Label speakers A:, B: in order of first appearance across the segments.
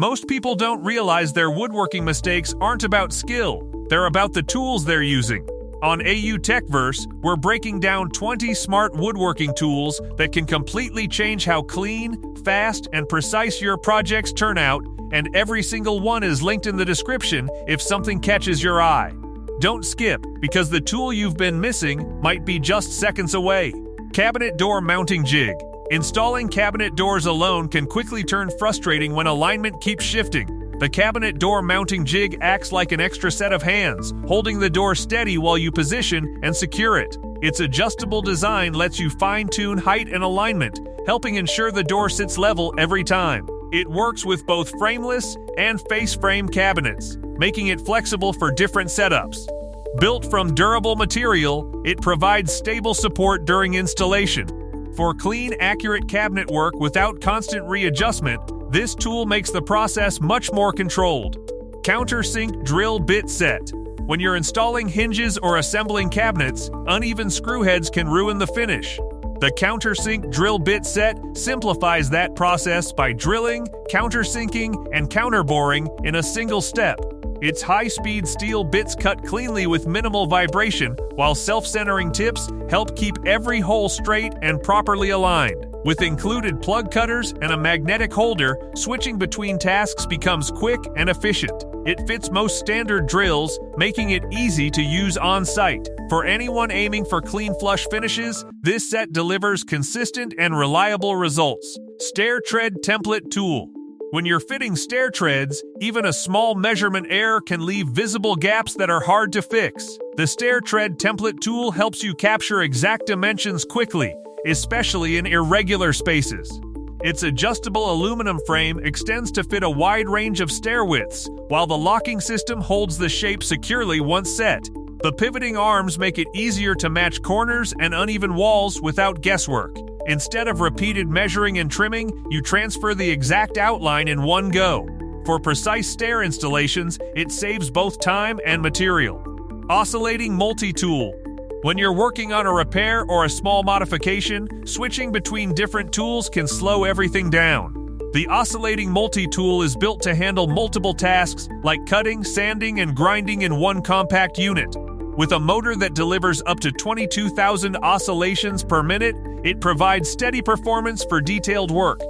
A: Most people don't realize their woodworking mistakes aren't about skill, they're about the tools they're using. On TechVerse, we're breaking down 20 smart woodworking tools that can completely change how clean, fast, and precise your projects turn out, and every single one is linked in the description if something catches your eye. Don't skip, because the tool you've been missing might be just seconds away. Cabinet Door Mounting Jig. Installing cabinet doors alone can quickly turn frustrating when alignment keeps shifting. The cabinet door mounting jig acts like an extra set of hands, holding the door steady while you position and secure it. Its adjustable design lets you fine-tune height and alignment, helping ensure the door sits level every time. It works with both frameless and face frame cabinets, making it flexible for different setups. Built from durable material, it provides stable support during installation. For clean, accurate cabinet work without constant readjustment, this tool makes the process much more controlled. Countersink Drill Bit Set. When you're installing hinges or assembling cabinets, uneven screw heads can ruin the finish. The Countersink Drill Bit Set simplifies that process by drilling, countersinking, and counterboring in a single step. Its high-speed steel bits cut cleanly with minimal vibration, while self-centering tips help keep every hole straight and properly aligned. With included plug cutters and a magnetic holder, switching between tasks becomes quick and efficient. It fits most standard drills, making it easy to use on-site. For anyone aiming for clean flush finishes, this set delivers consistent and reliable results. Stair Tread Template Tool. When you're fitting stair treads, even a small measurement error can leave visible gaps that are hard to fix. The Stair Tread Template tool helps you capture exact dimensions quickly, especially in irregular spaces. Its adjustable aluminum frame extends to fit a wide range of stair widths, while the locking system holds the shape securely once set. The pivoting arms make it easier to match corners and uneven walls without guesswork. Instead of repeated measuring and trimming, you transfer the exact outline in one go. For precise stair installations, it saves both time and material. Oscillating Multi-Tool. When you're working on a repair or a small modification, switching between different tools can slow everything down. The Oscillating Multi-Tool is built to handle multiple tasks like cutting, sanding, and grinding in one compact unit. With a motor that delivers up to 22,000 oscillations per minute, it provides steady performance for detailed work.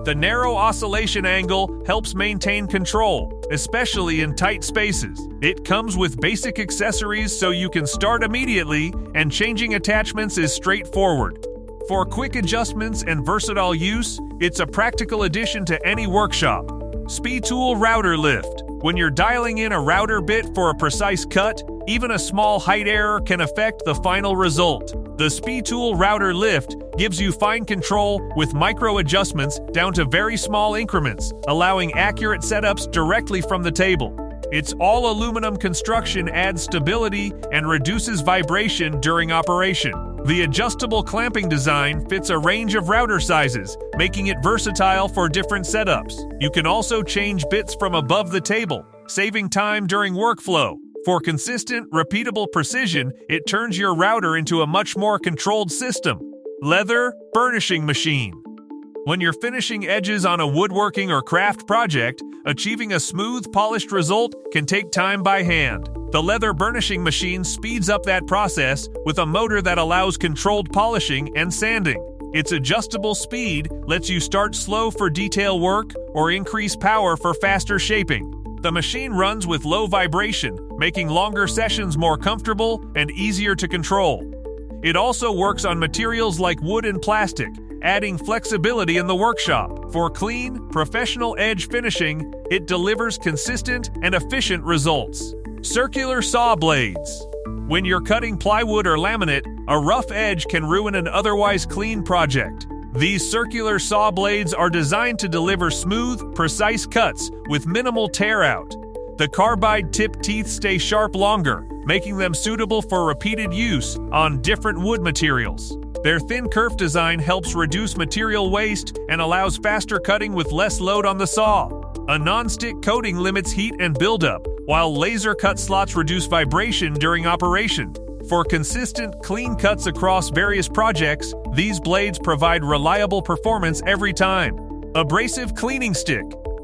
A: The narrow oscillation angle helps maintain control, especially in tight spaces. It comes with basic accessories so you can start immediately, and changing attachments is straightforward. For quick adjustments and versatile use, it's a practical addition to any workshop. SpeTool Router Lift. When you're dialing in a router bit for a precise cut, even a small height error can affect the final result. The SpeTool Router Lift gives you fine control with micro adjustments down to very small increments, allowing accurate setups directly from the table. Its all-aluminum construction adds stability and reduces vibration during operation. The adjustable clamping design fits a range of router sizes, making it versatile for different setups. You can also change bits from above the table, saving time during workflow. For consistent, repeatable precision, it turns your router into a much more controlled system. Lathe Burnishing Machine. When you're finishing edges on a woodworking or craft project, achieving a smooth, polished result can take time by hand. The Lathe Burnishing Machine speeds up that process with a motor that allows controlled polishing and sanding. Its adjustable speed lets you start slow for detail work or increase power for faster shaping. The machine runs with low vibration, making longer sessions more comfortable and easier to control. It also works on materials like wood and plastic, adding flexibility in the workshop. For clean, professional edge finishing, it delivers consistent and efficient results. Circular Saw Blades. When you're cutting plywood or laminate, a rough edge can ruin an otherwise clean project. These circular saw blades are designed to deliver smooth, precise cuts with minimal tear out. The carbide tip teeth stay sharp longer, making them suitable for repeated use on different wood materials. Their thin kerf design helps reduce material waste and allows faster cutting with less load on the saw. A non-stick coating limits heat and buildup, while laser cut slots reduce vibration during operation. For consistent, clean cuts across various projects, these blades provide reliable performance every time. Abrasive Cleaning Stick.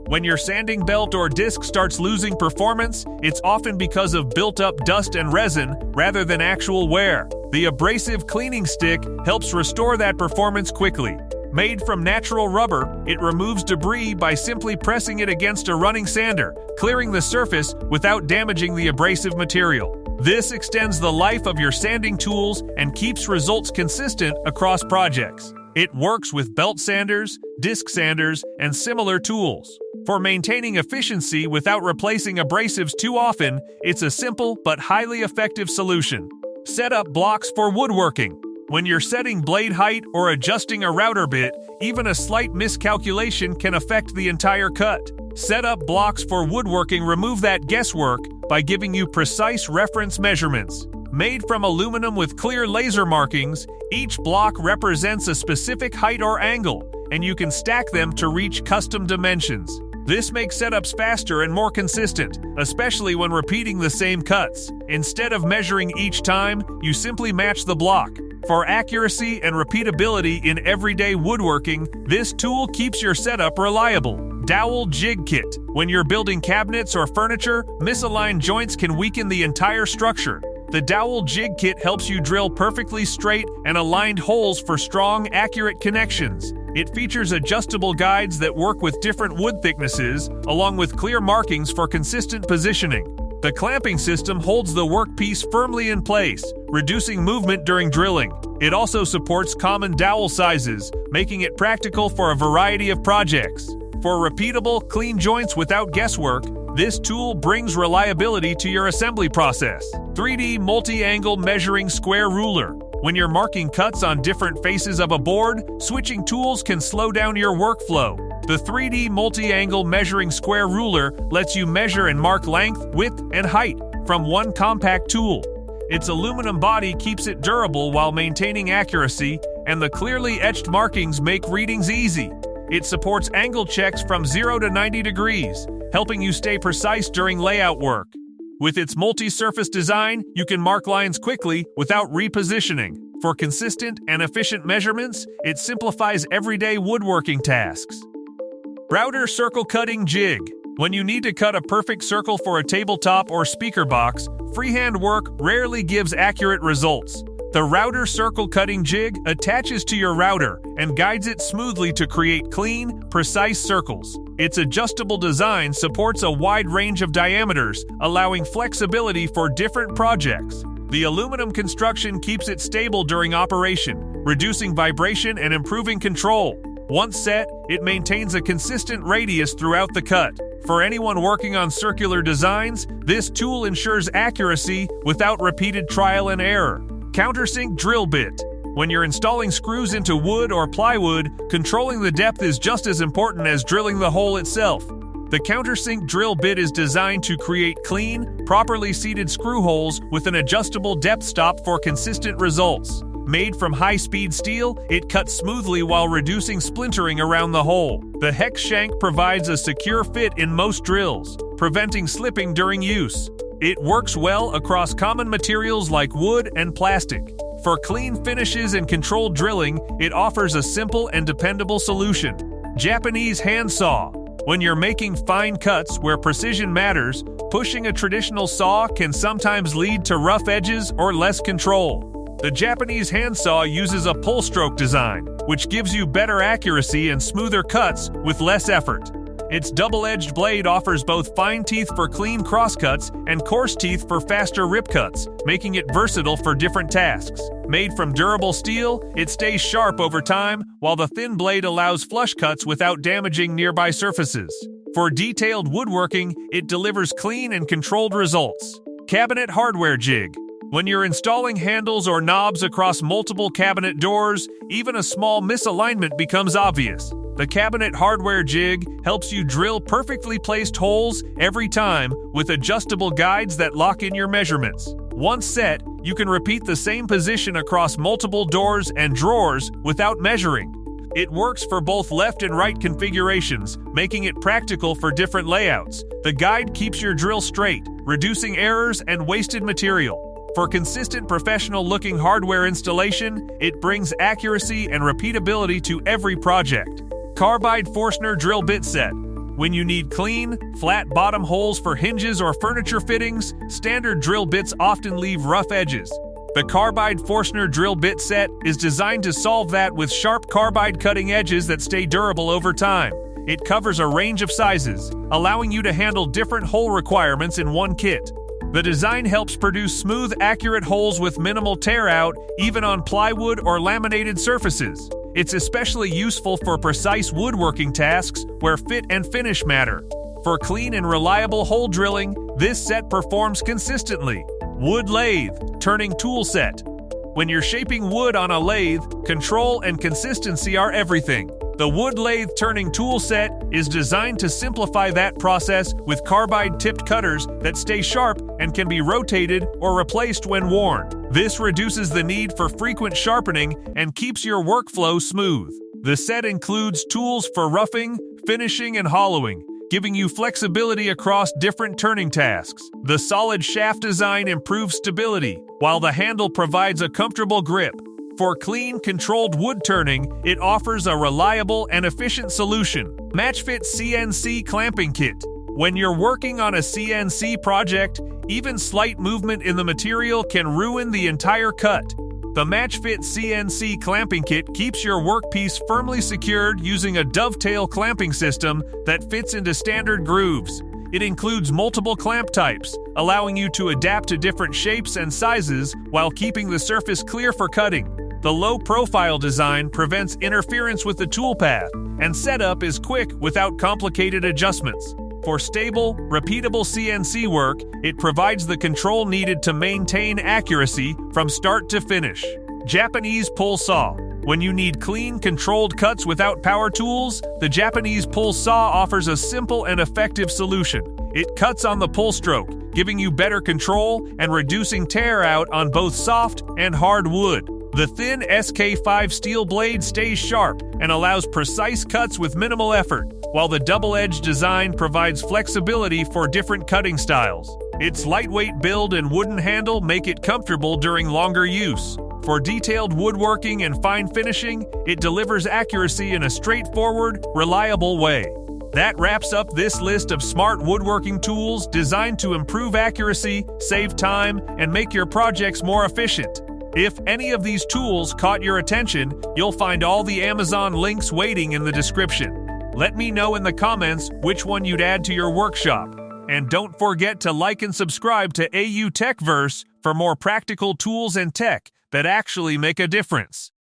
A: When your sanding belt or disc starts losing performance, it's often because of built-up dust and resin rather than actual wear. The abrasive cleaning stick helps restore that performance quickly. Made from natural rubber, it removes debris by simply pressing it against a running sander, clearing the surface without damaging the abrasive material. This extends the life of your sanding tools and keeps results consistent across projects. It works with belt sanders, disc sanders, and similar tools. For maintaining efficiency without replacing abrasives too often, it's a simple but highly effective solution. Setup blocks for woodworking. When you're setting blade height or adjusting a router bit, even a slight miscalculation can affect the entire cut. Setup blocks for woodworking remove that guesswork by giving you precise reference measurements. Made from aluminum with clear laser markings, each block represents a specific height or angle, and you can stack them to reach custom dimensions. This makes setups faster and more consistent, especially when repeating the same cuts. Instead of measuring each time, you simply match the block. For accuracy and repeatability in everyday woodworking, this tool keeps your setup reliable. Dowel Jig Kit. When you're building cabinets or furniture, misaligned joints can weaken the entire structure. The Dowel Jig Kit helps you drill perfectly straight and aligned holes for strong, accurate connections. It features adjustable guides that work with different wood thicknesses, along with clear markings for consistent positioning. The clamping system holds the workpiece firmly in place, reducing movement during drilling. It also supports common dowel sizes, making it practical for a variety of projects. For repeatable, clean joints without guesswork, this tool brings reliability to your assembly process. 3D Multi-Angle Measuring Square Ruler. When you're marking cuts on different faces of a board, switching tools can slow down your workflow. The 3D Multi-Angle Measuring Square Ruler lets you measure and mark length, width, and height from one compact tool. Its aluminum body keeps it durable while maintaining accuracy, and the clearly etched markings make readings easy. It supports angle checks from 0 to 90 degrees, helping you stay precise during layout work. With its multi-surface design, you can mark lines quickly without repositioning. For consistent and efficient measurements, it simplifies everyday woodworking tasks. Router Circle Cutting Jig. When you need to cut a perfect circle for a tabletop or speaker box, freehand work rarely gives accurate results. The Router Circle Cutting Jig attaches to your router and guides it smoothly to create clean, precise circles. Its adjustable design supports a wide range of diameters, allowing flexibility for different projects. The aluminum construction keeps it stable during operation, reducing vibration and improving control. Once set, it maintains a consistent radius throughout the cut. For anyone working on circular designs, this tool ensures accuracy without repeated trial and error. Countersink Drill Bit. When you're installing screws into wood or plywood, controlling the depth is just as important as drilling the hole itself. The Countersink drill bit is designed to create clean, properly seated screw holes with an adjustable depth stop for consistent results. Made from high-speed steel, it cuts smoothly while reducing splintering around the hole. The hex shank provides a secure fit in most drills, preventing slipping during use. It works well across common materials like wood and plastic. For clean finishes and controlled drilling, it offers a simple and dependable solution. Japanese hand saw. When you're making fine cuts where precision matters, pushing a traditional saw can sometimes lead to rough edges or less control. The Japanese hand saw uses a pull stroke design, which gives you better accuracy and smoother cuts with less effort. Its double-edged blade offers both fine teeth for clean crosscuts and coarse teeth for faster rip cuts, making it versatile for different tasks. Made from durable steel, it stays sharp over time, while the thin blade allows flush cuts without damaging nearby surfaces. For detailed woodworking, it delivers clean and controlled results. Cabinet Hardware Jig. When you're installing handles or knobs across multiple cabinet doors, even a small misalignment becomes obvious. The Cabinet Hardware Jig helps you drill perfectly placed holes every time with adjustable guides that lock in your measurements. Once set, you can repeat the same position across multiple doors and drawers without measuring. It works for both left and right configurations, making it practical for different layouts. The guide keeps your drill straight, reducing errors and wasted material. For consistent professional-looking hardware installation, it brings accuracy and repeatability to every project. Carbide Forstner Drill Bit Set. When you need clean, flat bottom holes for hinges or furniture fittings, standard drill bits often leave rough edges. The Carbide Forstner Drill Bit Set is designed to solve that with sharp carbide cutting edges that stay durable over time. It covers a range of sizes, allowing you to handle different hole requirements in one kit. The design helps produce smooth, accurate holes with minimal tear out, even on plywood or laminated surfaces. It's especially useful for precise woodworking tasks where fit and finish matter. For clean and reliable hole drilling, this set performs consistently. Wood Lathe Turning Tool Set. When you're shaping wood on a lathe, control and consistency are everything. The Wood Lathe Turning Tool Set is designed to simplify that process with carbide-tipped cutters that stay sharp and can be rotated or replaced when worn. This reduces the need for frequent sharpening and keeps your workflow smooth. The set includes tools for roughing, finishing, and hollowing, giving you flexibility across different turning tasks. The solid shaft design improves stability, while the handle provides a comfortable grip. For clean, controlled wood turning, it offers a reliable and efficient solution. MatchFit CNC Clamping Kit. When you're working on a CNC project, even slight movement in the material can ruin the entire cut. The MatchFit CNC Clamping Kit keeps your workpiece firmly secured using a dovetail clamping system that fits into standard grooves. It includes multiple clamp types, allowing you to adapt to different shapes and sizes while keeping the surface clear for cutting. The low-profile design prevents interference with the tool path, and setup is quick without complicated adjustments. For stable, repeatable CNC work, it provides the control needed to maintain accuracy from start to finish. Japanese Pull Saw. When you need clean, controlled cuts without power tools, the Japanese Pull Saw offers a simple and effective solution. It cuts on the pull stroke, giving you better control and reducing tear out on both soft and hard wood. The thin SK5 steel blade stays sharp and allows precise cuts with minimal effort, while the double-edged design provides flexibility for different cutting styles. Its lightweight build and wooden handle make it comfortable during longer use. For detailed woodworking and fine finishing, it delivers accuracy in a straightforward, reliable way. That wraps up this list of smart woodworking tools designed to improve accuracy, save time, and make your projects more efficient. If any of these tools caught your attention, you'll find all the Amazon links waiting in the description. Let me know in the comments which one you'd add to your workshop. And don't forget to like and subscribe to TechVerse for more practical tools and tech that actually make a difference.